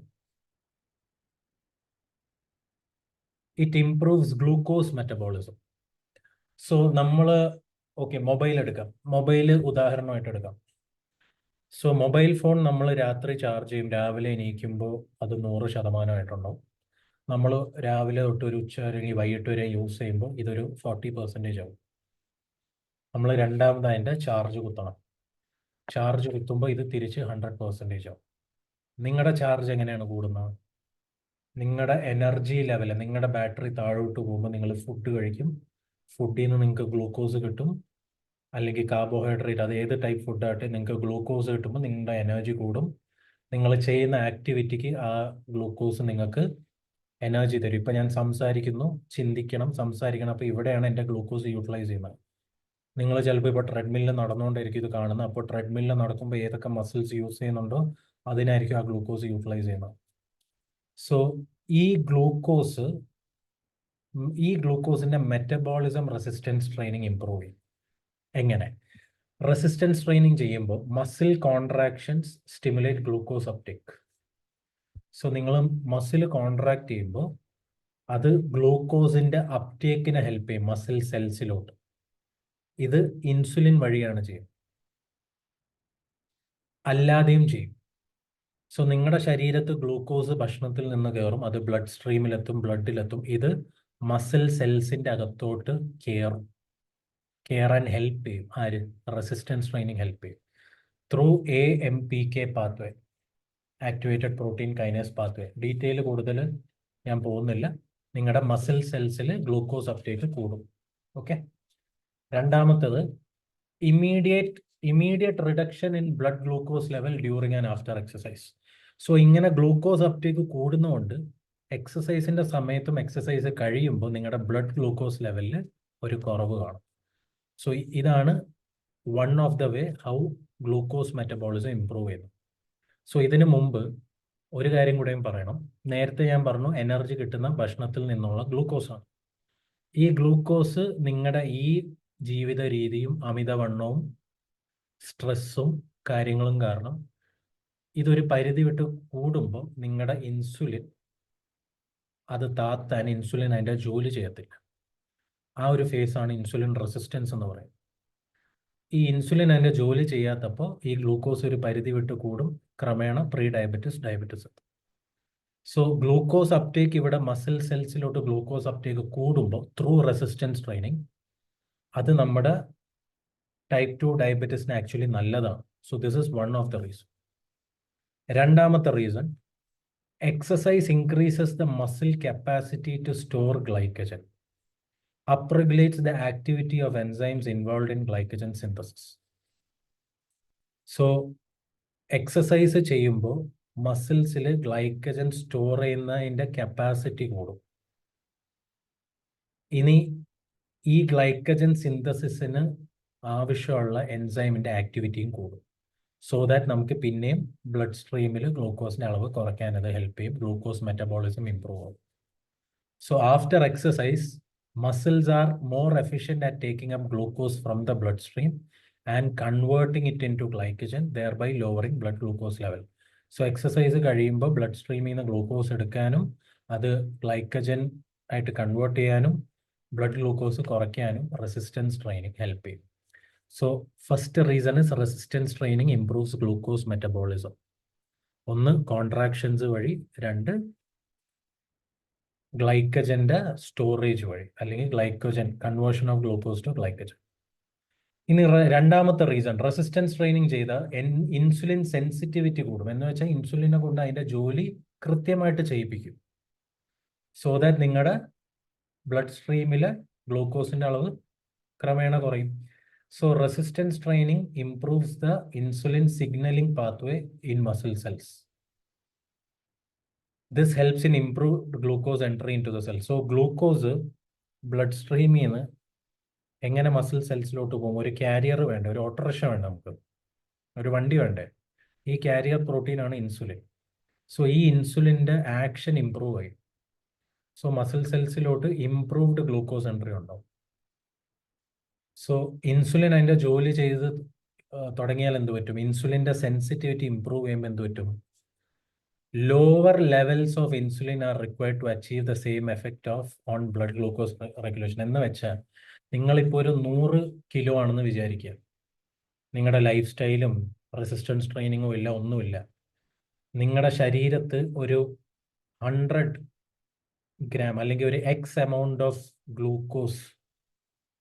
A: it improves glucose metabolism. So നമ്മൾ മൊബൈൽ എടുക്കാം. മൊബൈൽ ഉദാഹരണമായിട്ട് എടുക്കാം. സോ മൊബൈൽ ഫോൺ നമ്മൾ രാത്രി ചാർജ് ചെയ്യും, രാവിലെ എണീക്കുമ്പോൾ അത് 100% നമ്മൾ രാവിലെ തൊട്ട് ഒരു ഉച്ച അല്ലെങ്കിൽ വൈകിട്ട് വരെ യൂസ് ചെയ്യുമ്പോൾ ഇതൊരു 40% ആവും. നമ്മൾ രണ്ടാമത് അതിൻ്റെ ചാർജ് കുത്തണം. ചാർജ് കുത്തുമ്പോൾ ഇത് തിരിച്ച് 100% ആവും. നിങ്ങളുടെ ചാർജ് എങ്ങനെയാണ് കൂടുന്നത്? നിങ്ങളുടെ എനർജി ലെവൽ, നിങ്ങളുടെ ബാറ്ററി താഴോട്ട് പോകുമ്പോൾ നിങ്ങൾ ഫുഡ് കഴിക്കും. ഫുഡിൽ നിന്ന് നിങ്ങൾക്ക് ഗ്ലൂക്കോസ് കിട്ടും, അല്ലെങ്കിൽ കാർബോഹൈഡ്രേറ്റ്, അത് ഏത് ടൈപ്പ് ഫുഡായിട്ട് നിങ്ങൾക്ക് ഗ്ലൂക്കോസ് കിട്ടുമ്പോൾ നിങ്ങളുടെ എനർജി കൂടും. നിങ്ങൾ ചെയ്യുന്ന ആക്ടിവിറ്റിക്ക് ആ ഗ്ലൂക്കോസ് നിങ്ങൾക്ക് എനർജി തരും. ഇപ്പം ഞാൻ സംസാരിക്കുന്നു, ചിന്തിക്കണം, സംസാരിക്കണം. അപ്പോൾ ഇവിടെയാണ് എൻ്റെ ഗ്ലൂക്കോസ് യൂട്ടിലൈസ് ചെയ്യുന്നത്. നിങ്ങൾ ചിലപ്പോൾ ഇപ്പോൾ ട്രെഡ്മില്ലിൽ നടന്നുകൊണ്ടിരിക്കും ഇത് കാണുന്നത്. അപ്പോൾ ട്രെഡ്മില്ലിൽ നടക്കുമ്പോൾ ഏതൊക്കെ മസിൽസ് യൂസ് ചെയ്യുന്നുണ്ടോ അതിനായിരിക്കും ആ ഗ്ലൂക്കോസ് യൂട്ടിലൈസ് ചെയ്യുന്നത്. സോ ഈ ഗ്ലൂക്കോസിന്റെ മെറ്റബോളിസം റെസിസ്റ്റൻസ് ട്രെയിനിങ് ഇംപ്രൂവ് ചെയ്യും. എങ്ങനെ? റെസിസ്റ്റൻസ് ട്രെയിനിങ് ചെയ്യുമ്പോൾ muscle contractions stimulate glucose uptake. So നിങ്ങൾ മസിൽ കോൺട്രാക്ട് ചെയ്യുമ്പോൾ അത് ഗ്ലൂക്കോസിന്റെ അപ്ടേക്കിനെ ഹെൽപ്പ് ചെയ്യും മസിൽ സെൽസിലോട്ട്. ഇത് ഇൻസുലിൻ വഴിയാണ് ചെയ്യുന്നത്, അല്ലാതെയും ചെയ്യും. സോ നിങ്ങളുടെ ശരീരത്ത് ഗ്ലൂക്കോസ് ഭക്ഷണത്തിൽ നിന്ന് കയറും, അത് ബ്ലഡ് സ്ട്രീമിലെത്തും, ബ്ലഡിലെത്തും. ഇത് മസിൽ സെൽസിന്റെ അകത്തോട്ട് കയറാൻ ഹെൽപ്പ് ചെയ്യും. ആര്? റെസിസ്റ്റൻസ് ട്രെയിനിങ് ഹെൽപ്പ് ചെയ്യും through AMPK pathway, activated protein kinase pathway. Detail കൂടുതൽ ഞാൻ പോകുന്നില്ല. നിങ്ങളുടെ മസിൽ സെൽസിൽ ഗ്ലൂക്കോസ് അപ്ടേക്ക് കൂടും. ഓക്കെ. രണ്ടാമത്തത് immediate reduction in blood glucose level during and after exercise. So ഇങ്ങനെ ഗ്ലൂക്കോസ് അപ്ടേക്ക് കൂടുന്നതുകൊണ്ട് എക്സസൈസിന്റെ സമയത്തും എക്സസൈസ് കഴിയുമ്പോൾ നിങ്ങളുടെ ബ്ലഡ് ഗ്ലൂക്കോസ് ലെവലിൽ ഒരു കുറവ് കാണും. സോ ഇതാണ് one of the way how glucose metabolism improve ചെയ്യുന്നു. സോ ഇതിനു മുമ്പ് ഒരു കാര്യം കൂടെയും പറയണം. നേരത്തെ ഞാൻ പറഞ്ഞു എനർജി കിട്ടുന്ന ഭക്ഷണത്തിൽ നിന്നുള്ള ഗ്ലൂക്കോസാണ്. ഈ ഗ്ലൂക്കോസ് നിങ്ങളുടെ ഈ ജീവിത രീതിയും അമിതവണ്ണവും സ്ട്രെസ്സും കാര്യങ്ങളും കാരണം ഇതൊരു പരിധി വിട്ട് കൂടുമ്പോൾ നിങ്ങളുടെ ഇൻസുലിൻ അത് താത്താൻ ഇൻസുലിൻ അതിൻ്റെ ജോലി ചെയ്യത്തില്ല. ആ ഒരു ഫേസാണ് ഇൻസുലിൻ റെസിസ്റ്റൻസ് എന്ന് പറയുന്നത്. ഈ ഇൻസുലിൻ അതിൻ്റെ ജോലി ചെയ്യാത്തപ്പോൾ ഈ ഗ്ലൂക്കോസ് ഒരു പരിധി വിട്ട് കൂടും, ക്രമേണ pre diabetes, diabetes. So glucose uptake ഇവിടെ മസിൽ സെൽസിലോട്ട് ഗ്ലൂക്കോസ് അപ്ടേക്ക് കൂടുമ്പോൾ ത്രൂ റെസിസ്റ്റൻസ് ട്രെയിനിങ് അത് നമ്മുടെ ടൈപ്പ് 2 ഡയബറ്റിസിന് ആക്ച്വലി നല്ലതാണ്. So this is one of the reason. രണ്ടാമത്തെ reason, exercise increases the muscle capacity to store glycogen, upregulates the activity of enzymes involved in glycogen synthesis. So exercise ചെയ്യുമ്പോൾ മസിൽസിൽ glycogen store ചെയ്യുന്നതിൻ്റെ capacity കൂടും. ഇനി ഈ glycogen സിന്തസിസിന് ആവശ്യമുള്ള എൻസൈമിൻ്റെ ആക്ടിവിറ്റിയും കൂടും. So that നമുക്ക് പിന്നെയും ബ്ലഡ് സ്ട്രീമിൽ ഗ്ലൂക്കോസിൻ്റെ അളവ് കുറയ്ക്കാൻ അത് ഹെൽപ്പ് ചെയ്യും. ഗ്ലൂക്കോസ് മെറ്റബോളിസം ഇംപ്രൂവ് ആവും. So after exercise muscles are more efficient at taking up glucose from the bloodstream and converting it into glycogen, thereby lowering blood glucose level. So exercise കഴിയുമ്പോൾ blood സ്ട്രീമിൽ നിന്ന് glucose എടുക്കാനും അത് glycogen ആയിട്ട് convert ചെയ്യാനും blood glucose കുറയ്ക്കാനും resistance training help ചെയ്യും. So first reason is resistance training improves glucose metabolism. ഒന്ന് കോൺട്രാക്ഷൻസ് വഴി, രണ്ട് ഗ്ലൈക്കജന്റെ സ്റ്റോറേജ് വഴി, അല്ലെങ്കിൽ glycogen conversion of glucose to glycogen. ഇനി രണ്ടാമത്തെ റീസൺ, റെസിസ്റ്റൻസ് ട്രെയിനിങ് ചെയ്ത ഇൻസുലിൻ സെൻസിറ്റിവിറ്റി കൂടും. എന്ന് വെച്ചാൽ ഇൻസുലിനെ കൊണ്ട് അതിന്റെ ജോലി കൃത്യമായിട്ട് ചെയ്യിപ്പിക്കും. സോ ദാറ്റ് നിങ്ങളുടെ ബ്ലഡ് സ്ട്രീമിലെ ഗ്ലൂക്കോസിന്റെ അളവ് ക്രമേണ കുറയും. So resistance training improves the insulin signalling pathway in muscle cells. This helps in improved glucose entry into the cell. So glucose blood stream എങ്ങനെ മസിൽ സെൽസിലോട്ട് പോകും? ഒരു കാരിയർ വേണ്ടേ, ഒരു ഓട്ടോറിക്ഷ വേണ്ട, നമുക്ക് ഒരു വണ്ടി വേണ്ടേ? ഈ കാരിയർ പ്രോട്ടീനാണ് ഇൻസുലിൻ. സോ ഈ ഇൻസുലിൻ്റെ ആക്ഷൻ ഇംപ്രൂവ് ആയി. സോ മസിൽ സെൽസിലോട്ട് ഇംപ്രൂവ്ഡ് ഗ്ലൂക്കോസ് എൻട്രി ഉണ്ടാവും. സോ ഇൻസുലിൻ അതിൻ്റെ ജോലി ചെയ്ത് തുടങ്ങിയാൽ എന്ത് പറ്റും? ഇൻസുലിൻ്റെ സെൻസിറ്റിവിറ്റി ഇംപ്രൂവ് ചെയ്യുമ്പോൾ എന്ത് പറ്റും? Lower levels of insulin are required to achieve the same effect of on blood glucose regulation. എന്ന് വെച്ചാൽ നിങ്ങളിപ്പോൾ ഒരു 100 കിലോ ആണെന്ന് വിചാരിക്കുക. നിങ്ങളുടെ ലൈഫ് സ്റ്റൈലും റെസിസ്റ്റൻസ് ട്രെയിനിങ്ങും ഇല്ല, ഒന്നുമില്ല. നിങ്ങളുടെ ശരീരത്ത് ഒരു 100 ഗ്രാം അല്ലെങ്കിൽ ഒരു എക്സ് എമൗണ്ട് ഓഫ് ഗ്ലൂക്കോസ്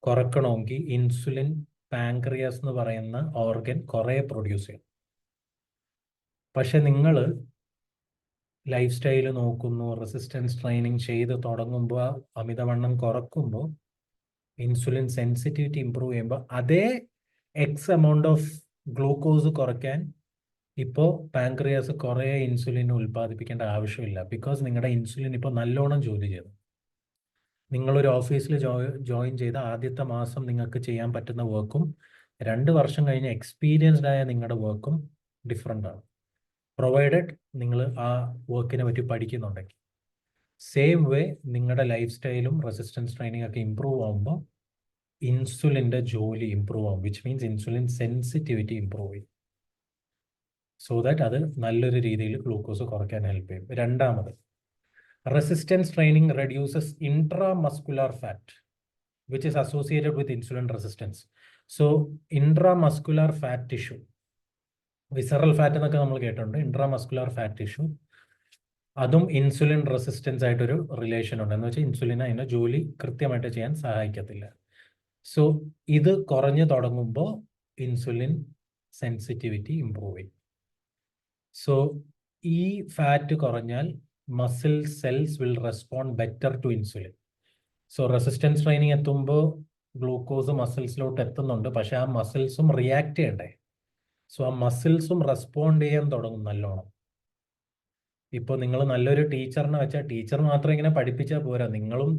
A: കുറക്കണമെങ്കിൽ ഇൻസുലിൻ പാൻക്രിയാസ് എന്ന് പറയുന്ന ഓർഗൻ കുറേ പ്രൊഡ്യൂസ് ചെയ്യും. പക്ഷെ നിങ്ങൾ ലൈഫ് സ്റ്റൈൽ നോക്കുന്നു, റെസിസ്റ്റൻസ് ട്രെയിനിങ് ചെയ്ത് തുടങ്ങുമ്പോൾ, അമിതവണ്ണം കുറക്കുമ്പോൾ, ഇൻസുലിൻ സെൻസിറ്റിവിറ്റി ഇമ്പ്രൂവ് ചെയ്യുമ്പോൾ അതേ എക്സ് എമൗണ്ട് ഓഫ് ഗ്ലൂക്കോസ് കുറയ്ക്കാൻ ഇപ്പോൾ പാൻക്രിയാസ് കുറേ ഇൻസുലിൻ ഉൽപ്പാദിപ്പിക്കേണ്ട ആവശ്യമില്ല. ബിക്കോസ് നിങ്ങളുടെ ഇൻസുലിൻ ഇപ്പോൾ നല്ലോണം ജോലി ചെയ്തു. നിങ്ങളൊരു ഓഫീസിൽ ജോയിൻ ചെയ്ത ആദ്യത്തെ മാസം നിങ്ങൾക്ക് ചെയ്യാൻ പറ്റുന്ന വർക്കും 2 വർഷം കഴിഞ്ഞ് എക്സ്പീരിയൻസ്ഡ് ആയ നിങ്ങളുടെ വർക്കും ഡിഫറെൻ്റ് ആണ്, പ്രൊവൈഡഡ് നിങ്ങൾ ആ വർക്കിനെ പറ്റി പഠിക്കുന്നുണ്ടെങ്കിൽ. സെയിം വേ നിങ്ങളുടെ ലൈഫ് സ്റ്റൈലും റെസിസ്റ്റൻസ് ട്രെയിനിങ് ഒക്കെ ഇമ്പ്രൂവ് ആകുമ്പോൾ ഇൻസുലിൻ്റെ ജോലി ഇമ്പ്രൂവ് ആകും, which means insulin sensitivity improve ചെയ്യും. സോ ദാറ്റ് അത് നല്ലൊരു രീതിയിൽ ഗ്ലൂക്കോസ് കുറയ്ക്കാൻ ഹെൽപ്പ് ചെയ്യും. രണ്ടാമത്, resistance training reduces intramuscular fat which is associated with insulin resistance. So intramuscular fat tissue, visceral fat എന്നൊക്കെ നമ്മൾ കേട്ടിട്ടുണ്ട്. ഇൻട്രാമസ്കുലാർ ഫാറ്റ് ടിഷ്യൂ, അതും ഇൻസുലിൻ റെസിസ്റ്റൻസ് ആയിട്ടൊരു റിലേഷൻ ഉണ്ട്. എന്ന് വെച്ചാൽ ഇൻസുലിൻ അതിൻ്റെ ജോലി കൃത്യമായിട്ട് ചെയ്യാൻ സഹായിക്കത്തില്ല. സോ ഇത് കുറഞ്ഞു തുടങ്ങുമ്പോൾ ഇൻസുലിൻ സെൻസിറ്റിവിറ്റി ഇമ്പ്രൂവ് ചെയ്യും. സോ ഈ ഫാറ്റ് കുറഞ്ഞാൽ muscle cells will respond better to insulin. So resistance training എത്തുമ്പോൾ ഗ്ലൂക്കോസ് മസിൽസിലോട്ട് എത്തുന്നുണ്ട്, പക്ഷെ ആ മസിൽസും റിയാക്ട് ചെയ്യണ്ടേ? സോ ആ മസിൽസും റെസ്പോണ്ട് ചെയ്യാൻ തുടങ്ങും നല്ലോണം. ഇപ്പോൾ നിങ്ങൾ നല്ലൊരു ടീച്ചറിനെ വെച്ചാൽ ടീച്ചർ മാത്രം ഇങ്ങനെ പഠിപ്പിച്ചാൽ പോരാ, നിങ്ങളും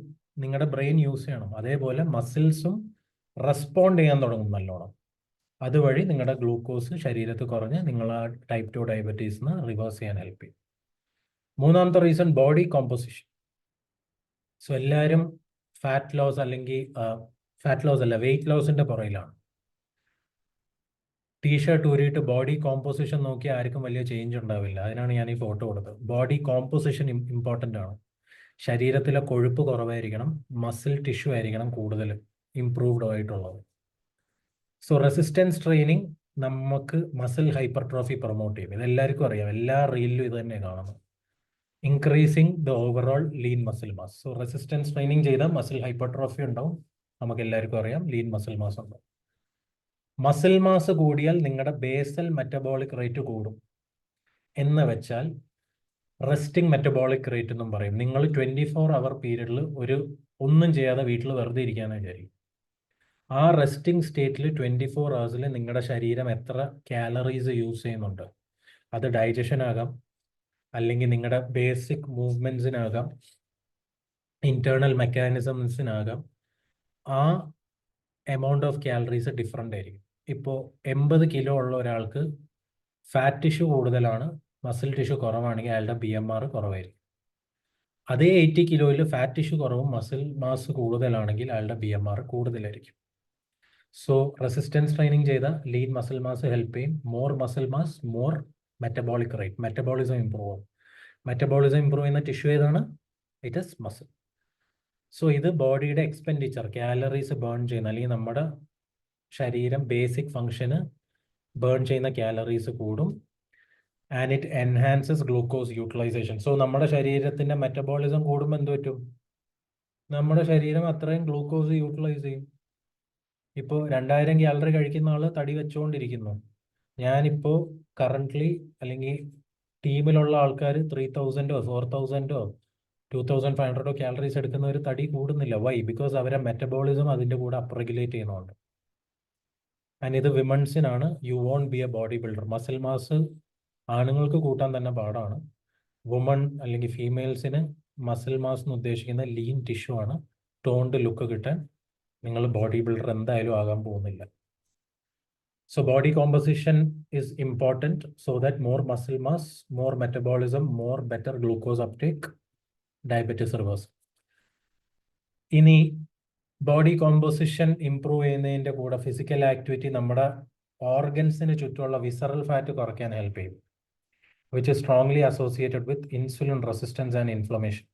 A: നിങ്ങളുടെ ബ്രെയിൻ യൂസ് ചെയ്യണം. അതേപോലെ മസിൽസും റെസ്പോണ്ട് ചെയ്യാൻ തുടങ്ങും നല്ലോണം. അതുവഴി നിങ്ങളുടെ ഗ്ലൂക്കോസ് ശരീരത്തിൽ കുറഞ്ഞ് നിങ്ങൾ ആ ടൈപ്പ് 2 ഡയബറ്റീസിന് റിവേഴ്സ് ചെയ്യാൻ ഹെൽപ്പ് ചെയ്യും. മൂന്നാമത്തെ റീസൺ, ബോഡി കോമ്പോസിഷൻ. സോ എല്ലാവരും ഫാറ്റ് ലോസ് അല്ലെങ്കിൽ ഫാറ്റ് ലോസ് അല്ല, വെയിറ്റ് ലോസിൻ്റെ പുറയിലാണ്. ടീഷർട്ട് ഊരിയിട്ട് ബോഡി കോമ്പോസിഷൻ നോക്കി ആർക്കും വലിയ ചേഞ്ച് ഉണ്ടാവില്ല. അതിനാണ് ഞാൻ ഈ ഫോട്ടോ കൊടുത്തത്. ബോഡി കോമ്പോസിഷൻ ഇമ്പോർട്ടൻ്റ് ആണ്. ശരീരത്തിലെ കൊഴുപ്പ് കുറവായിരിക്കണം, മസിൽ ടിഷ്യൂ ആയിരിക്കണം കൂടുതൽ ഇംപ്രൂവ്ഡ് ആയിട്ടുള്ളത്. സോ റെസിസ്റ്റൻസ് ട്രെയിനിങ് നമുക്ക് മസിൽ ഹൈപ്പർട്രോഫി പ്രൊമോട്ട് ചെയ്യും. ഇതെല്ലാവർക്കും അറിയാം, എല്ലാ റീലിലും ഇത് തന്നെ കാണുന്നത്. Increasing the overall lean muscle mass. So resistance training ചെയ്താൽ മസിൽ ഹൈപ്പർട്രോഫി ഉണ്ടാവും, നമുക്ക് എല്ലാവർക്കും അറിയാം, ലീൻ മസിൽ മാസ് ഉണ്ടാവും. മസിൽ മാസ് കൂടിയാൽ നിങ്ങളുടെ ബേസൽ മെറ്റബോളിക് റേറ്റ് കൂടും. എന്ന് വെച്ചാൽ റെസ്റ്റിംഗ് മെറ്റബോളിക് റേറ്റ് എന്നും പറയും. നിങ്ങൾ 24 അവർ പീരീഡിൽ ഒന്നും ചെയ്യാതെ വീട്ടിൽ വെറുതെ ഇരിക്കാനാണ് വിചാരിക്കും. ആ റെസ്റ്റിംഗ് സ്റ്റേറ്റിൽ 24 hours നിങ്ങളുടെ ശരീരം എത്ര കാലറീസ് യൂസ് ചെയ്യുന്നുണ്ട്, അത് ഡൈജഷൻ ആകാം, അല്ലെങ്കിൽ നിങ്ങളുടെ ബേസിക് മൂവ്മെൻറ്റ്സിനാകാം, ഇന്റേണൽ മെക്കാനിസംസിനാകാം, ആ എമൗണ്ട് ഓഫ് കാലറീസ് ഡിഫറെൻ്റ് ആയിരിക്കും. ഇപ്പോൾ 80 കിലോ ഉള്ള ഒരാൾക്ക് ഫാറ്റ് ടിഷ്യൂ കൂടുതലാണ്, മസിൽ ടിഷ്യൂ കുറവാണെങ്കിൽ അയാളുടെ BMR കുറവായിരിക്കും. അതേ 80 കിലോയിൽ ഫാറ്റ് ടിഷ്യൂ കുറവും മസിൽ മാസ് കൂടുതലാണെങ്കിൽ അയാളുടെ BMR കൂടുതലായിരിക്കും. സോ റെസിസ്റ്റൻസ് ട്രെയിനിങ് ചെയ്ത ലീൻ മസിൽ മാസ് ഹെൽപ്പ് ചെയ്യും. More muscle mass, more metabolic rate, metabolism improve ആവും. മെറ്റബോളിസം ഇമ്പ്രൂവ് ചെയ്യുന്ന ടിഷ്യൂ ഏതാണ്? It is muscle. സോ ഇത് ബോഡിയുടെ എക്സ്പെൻഡിച്ചർ, കാലറീസ് ബേൺ ചെയ്യുന്ന, അല്ലെങ്കിൽ നമ്മുടെ ശരീരം ബേസിക് ഫങ്ഷന് ബേൺ ചെയ്യുന്ന കാലറീസ് കൂടും. And it enhances glucose utilization. So നമ്മുടെ ശരീരത്തിൻ്റെ മെറ്റബോളിസം കൂടുമ്പോൾ എന്ത് പറ്റും? നമ്മുടെ ശരീരം അത്രയും ഗ്ലൂക്കോസ് യൂട്ടിലൈസ് ചെയ്യും. ഇപ്പോൾ 2000 കാലറി കഴിക്കുന്ന ആൾ തടി വെച്ചുകൊണ്ടിരിക്കുന്നു. ഞാനിപ്പോൾ കറൻ്റ്ലി അല്ലെങ്കിൽ ടീമിലുള്ള ആൾക്കാർ 3000 4000 2500 കാലറീസ് എടുക്കുന്നവർ തടി കൂടുന്നില്ല. വൈ? ബിക്കോസ് അവരെ മെറ്റബോളിസം അതിൻ്റെ കൂടെ അപ്റെഗുലേറ്റ് ചെയ്യുന്നുണ്ട്. ആൻഡ് ഇത് വിമൻസിനാണ്. You won't be a bodybuilder. Muscle mass ആണുങ്ങൾക്ക് കൂട്ടാൻ തന്നെ പാടാണ്. വുമൺ അല്ലെങ്കിൽ ഫീമെയിൽസിന് മസിൽ മാസ് എന്ന് ഉദ്ദേശിക്കുന്ന ലീൻ ടിഷ്യൂ ആണ്, ടോൺഡ് ലുക്ക് കിട്ടാൻ നിങ്ങൾ ബോഡി ബിൽഡർ എന്തായാലും ആകാൻ പോകുന്നില്ല. So body composition is important so that more muscle mass, more metabolism, more better glucose uptake, diabetes reverse. ഇനി ബോഡി കോമ്പോസിഷൻ ഇംപ്രൂവ് ചെയ്യുന്നതിൻ്റെ കൂടെ ഫിസിക്കൽ ആക്ടിവിറ്റി നമ്മുടെ ഓർഗൻസിന് ചുറ്റുമുള്ള വിസറൽ ഫാറ്റ് കുറയ്ക്കാൻ ഹെൽപ്പ് ചെയ്യും, which is strongly associated with insulin resistance and inflammation.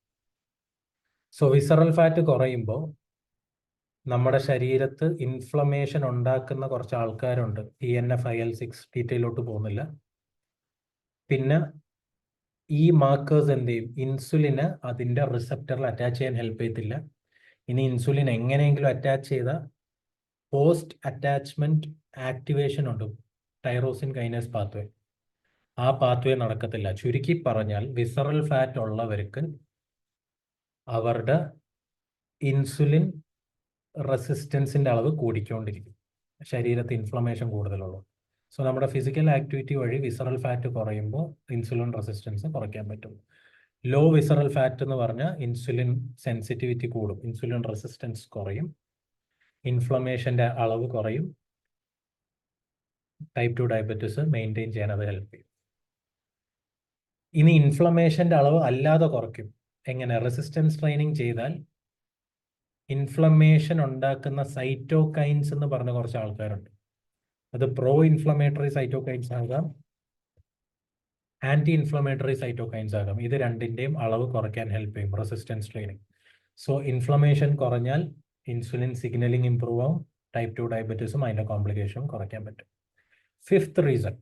A: So visceral fat കുറയുമ്പോൾ നമ്മുടെ ശരീരത്ത് ഇൻഫ്ലമേഷൻ ഉണ്ടാക്കുന്ന കുറച്ച് ആൾക്കാരുണ്ട്. TNF, IL-6 ഡീറ്റെയിലോട്ട് പോകുന്നില്ല. പിന്നെ ഈ മാർക്കേഴ്സ് എന്ത് ചെയ്യും? ഇൻസുലിന് അതിൻ്റെ റിസപ്റ്ററിൽ അറ്റാച്ച് ചെയ്യാൻ ഹെൽപ്പ് ചെയ്യത്തില്ല. ഇനി ഇൻസുലിൻ എങ്ങനെയെങ്കിലും അറ്റാച്ച് ചെയ്ത പോസ്റ്റ് അറ്റാച്ച്മെന്റ് ആക്ടിവേഷൻ ഉണ്ട്, ടൈറോസിൻ കൈനേസ് പാത്വേ. ആ പാത്വേ നടക്കത്തില്ല. ചുരുക്കി പറഞ്ഞാൽ വിസറൽ ഫാറ്റ് ഉള്ളവർക്ക് അവരുടെ ഇൻസുലിൻ റെസിസ്റ്റൻസിൻ്റെ അളവ് കൂടിക്കൊണ്ടിരിക്കും, ശരീരത്ത് ഇൻഫ്ലമേഷൻ കൂടുതലുള്ളൂ. സോ നമ്മുടെ ഫിസിക്കൽ ആക്ടിവിറ്റി വഴി വിസറൽ ഫാറ്റ് കുറയുമ്പോൾ ഇൻസുലിൻ റെസിസ്റ്റൻസ് കുറയ്ക്കാൻ പറ്റും. ലോ വിസറൽ ഫാറ്റ് എന്ന് പറഞ്ഞാൽ ഇൻസുലിൻ സെൻസിറ്റിവിറ്റി കൂടും, ഇൻസുലിൻ റെസിസ്റ്റൻസ് കുറയും, ഇൻഫ്ലമേഷൻ്റെ അളവ് കുറയും, ടൈപ്പ് 2 ഡയബറ്റീസ് മെയിൻറ്റെയിൻ ചെയ്യാൻ അത് ഹെൽപ്പ് ചെയ്യും. ഇനി ഇൻഫ്ലമേഷൻ്റെ അളവ് അല്ലാതെ കുറയ്ക്കും. എങ്ങനെ? റെസിസ്റ്റൻസ് ട്രെയിനിങ് ചെയ്താൽ ഇൻഫ്ലമേഷൻ ഉണ്ടാക്കുന്ന സൈറ്റോകൈൻസ് എന്ന് പറഞ്ഞ കുറച്ച് ആൾക്കാരുണ്ട്. അത് പ്രോ ഇൻഫ്ലമേറ്ററി സൈറ്റോകൈൻസ് ആകാം, ആൻറ്റി ഇൻഫ്ലമേറ്ററി സൈറ്റോകൈൻസ് ആകാം. ഇത് രണ്ടിൻ്റെയും അളവ് കുറയ്ക്കാൻ ഹെൽപ്പ് ചെയ്യും റെസിസ്റ്റൻസ് ട്രെയിനിങ്. സോ ഇൻഫ്ലമേഷൻ കുറഞ്ഞാൽ ഇൻസുലിൻ സിഗ്നലിംഗ് ഇംപ്രൂവ് ആവും, ടൈപ്പ് 2 ഡയബറ്റീസും അതിൻ്റെ കോംപ്ലിക്കേഷനും കുറയ്ക്കാൻ പറ്റും. ഫിഫ്ത്ത് റീസൺ,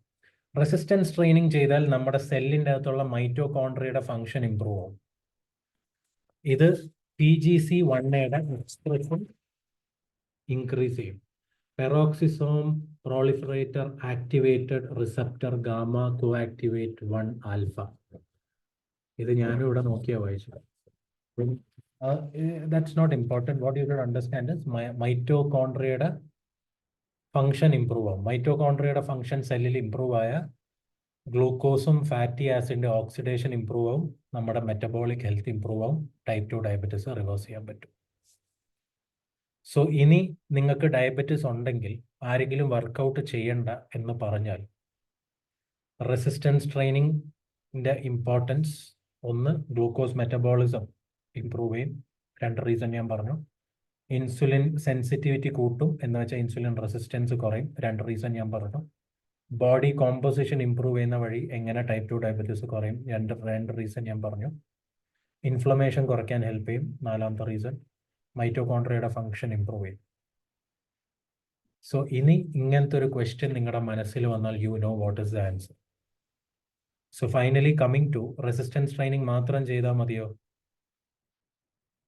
A: റെസിസ്റ്റൻസ് ട്രെയിനിങ് ചെയ്താൽ നമ്മുടെ സെല്ലിൻ്റെ അകത്തുള്ള മൈറ്റോകോൺട്രിയയുടെ ഫംഗ്ഷൻ ഇംപ്രൂവ് ആവും. ഇത് PGC1യുടെ എക്സ്പ്രഷൻ ഇൻക്രീസ് ചെയ്യും. Peroxisome proliferator activated receptor gamma coactivate 1 alpha. ഇത് ഞാനും ഇവിടെ നോക്കിയാ വായിച്ചത്. That's not important. What you should understand is മൈറ്റോകോൺട്രിയയുടെ ഫംഗ്ഷൻ ഇംപ്രൂവ് ആവും. മൈറ്റോകോൺട്രിയയുടെ ഫംഗ്ഷൻ സെല്ലിൽ ഇംപ്രൂവ് ആയ ഗ്ലൂക്കോസും ഫാറ്റി ആസിഡിൻ്റെ ഓക്സിഡേഷൻ ഇംപ്രൂവ് ആവും, നമ്മുടെ മെറ്റബോളിക് ഹെൽത്ത് ഇംപ്രൂവ് ആവും, ടൈപ്പ് 2 ഡയബറ്റീസ് റിവേഴ്സ് ചെയ്യാൻ പറ്റും. സോ ഇനി നിങ്ങൾക്ക് ഡയബറ്റീസ് ഉണ്ടെങ്കിൽ ആരെങ്കിലും വർക്കൗട്ട് ചെയ്യണ്ട എന്ന് പറഞ്ഞാൽ റെസിസ്റ്റൻസ് ട്രെയിനിങ്ങിൻ്റെ ഇമ്പോർട്ടൻസ്, ഒന്ന് ഗ്ലൂക്കോസ് മെറ്റബോളിസം ഇംപ്രൂവ് ചെയ്യും, 2 റീസൺ ഞാൻ പറഞ്ഞു. ഇൻസുലിൻ സെൻസിറ്റിവിറ്റി കൂട്ടും എന്ന് വെച്ചാൽ ഇൻസുലിൻ റെസിസ്റ്റൻസ് കുറയും, 2 റീസൺ ഞാൻ പറഞ്ഞു. ബോഡി കോമ്പോസിഷൻ ഇംപ്രൂവ് ചെയ്യുന്ന വഴി എങ്ങനെ ടൈപ്പ് 2 ഡയബറ്റീസ് കുറയും, 2 റീസൺ ഞാൻ പറഞ്ഞു. ഇൻഫ്ലമേഷൻ കുറയ്ക്കാൻ ഹെൽപ്പ് ചെയ്യും, 4ാമത്തെ റീസൺ. മൈറ്റോകോൺട്രിയയുടെ ഫംഗ്ഷൻ ഇംപ്രൂവ് ചെയ്യും. സോ ഇനി ഇങ്ങനത്തെ ഒരു ക്വസ്റ്റ്യൻ നിങ്ങളുടെ മനസ്സിൽ വന്നാൽ you know what is the answer. So finally coming to resistance training മാത്രം ചെയ്താൽ മതിയോ?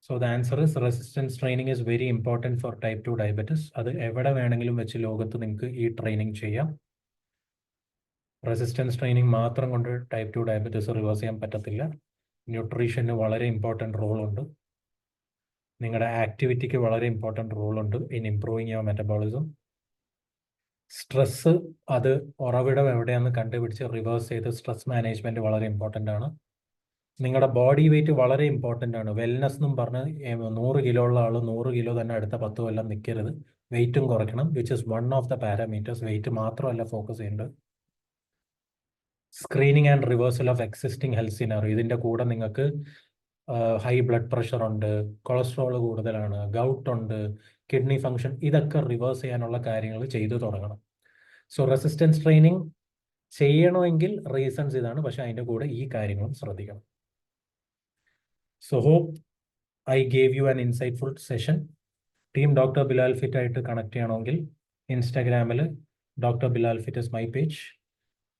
A: So the answer is resistance training is very important for type 2 diabetes. അത് എവിടെ വേണമെങ്കിലും വെച്ച് ലോകത്ത് നിങ്ങൾക്ക് ഈ ട്രെയിനിങ് ചെയ്യാം. റെസിസ്റ്റൻസ് ട്രെയിനിങ് മാത്രം കൊണ്ട് ടൈപ്പ് 2 ഡയബറ്റീസ് റിവേഴ്സ് ചെയ്യാൻ പറ്റത്തില്ല. ന്യൂട്രീഷന് വളരെ ഇമ്പോർട്ടൻറ്റ് റോളുണ്ട്, നിങ്ങളുടെ ആക്ടിവിറ്റിക്ക് വളരെ ഇമ്പോർട്ടൻറ്റ് റോളുണ്ട് in improving your metabolism. Stress അത് ഉറവിടം എവിടെയാണെന്ന് കണ്ടുപിടിച്ച് റിവേഴ്സ് ചെയ്ത് സ്ട്രെസ് മാനേജ്മെൻറ്റ് വളരെ ഇമ്പോർട്ടൻ്റ് ആണ്. നിങ്ങളുടെ ബോഡി വെയിറ്റ് വളരെ ഇമ്പോർട്ടൻ്റ് ആണ്. വെൽനെസ് എന്നും പറഞ്ഞ് 100 കിലോ ഉള്ള ആൾ 100 കിലോ തന്നെ അടുത്ത 10 കൊല്ലം നിൽക്കരുത്, വെയിറ്റും കുറയ്ക്കണം, which is one of the parameters. Weight മാത്രമല്ല ഫോക്കസ് ചെയ്യേണ്ടത്. Screening and reversal of existing health scenario, ഇതിൻ്റെ കൂടെ നിങ്ങൾക്ക് ഹൈ ബ്ലഡ് പ്രഷർ ഉണ്ട്, കൊളസ്ട്രോൾ കൂടുതലാണ്, ഗൗട്ട് ഉണ്ട്, കിഡ്നി ഫങ്ഷൻ, ഇതൊക്കെ റിവേഴ്സ് ചെയ്യാനുള്ള കാര്യങ്ങൾ ചെയ്തു തുടങ്ങണം. സോ റെസിസ്റ്റൻസ് ട്രെയിനിങ് ചെയ്യണമെങ്കിൽ റീസൺസ് ഇതാണ്, പക്ഷെ അതിൻ്റെ കൂടെ ഈ കാര്യങ്ങളും ശ്രദ്ധിക്കണം. So hope I gave you an insightful session. Team doctor Bilal fit ആയിട്ട് കണക്ട് ചെയ്യണമെങ്കിൽ ഇൻസ്റ്റാഗ്രാമിൽ doctor Bilal fit is my page,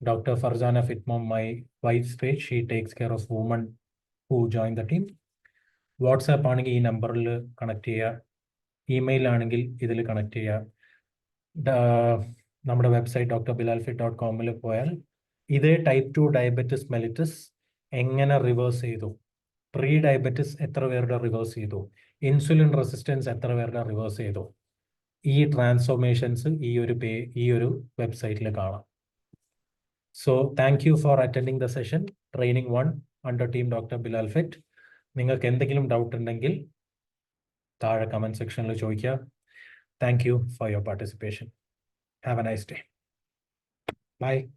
A: Dr. Farzana Fitmom my wife's page. She takes care of women who join the team. WhatsApp ആണെങ്കിൽ ഈ നമ്പറിൽ connect ചെയ്യുക, email ആണെങ്കിൽ ഇതിൽ connect ചെയ്യുക. നമ്മുടെ വെബ്സൈറ്റ് drbilalfit.com പോയാൽ ഇതേ ടൈപ്പ് 2 ഡയബറ്റിസ് മെലിറ്റസ് എങ്ങനെ റിവേഴ്സ് ചെയ്തു, പ്രീ ഡയബറ്റിസ് എത്ര പേരുടെ റിവേഴ്സ് ചെയ്തു, ഇൻസുലിൻ റെസിസ്റ്റൻസ് എത്ര പേരുടെ റിവേഴ്സ് ചെയ്തു, ഈ ട്രാൻസ്ഫോർമേഷൻസ് ഈ ഒരു വെബ്സൈറ്റിൽ കാണാം. So thank you for attending the session, training 1 under team Dr. Bilal Fit. നിങ്ങൾക്ക് എന്തെങ്കിലും ഡൗട്ട് ഉണ്ടെങ്കിൽ താഴെ കമൻറ്റ് സെക്ഷനിൽ ചോദിക്കുക. Thank you for your participation. Have a nice day. Bye.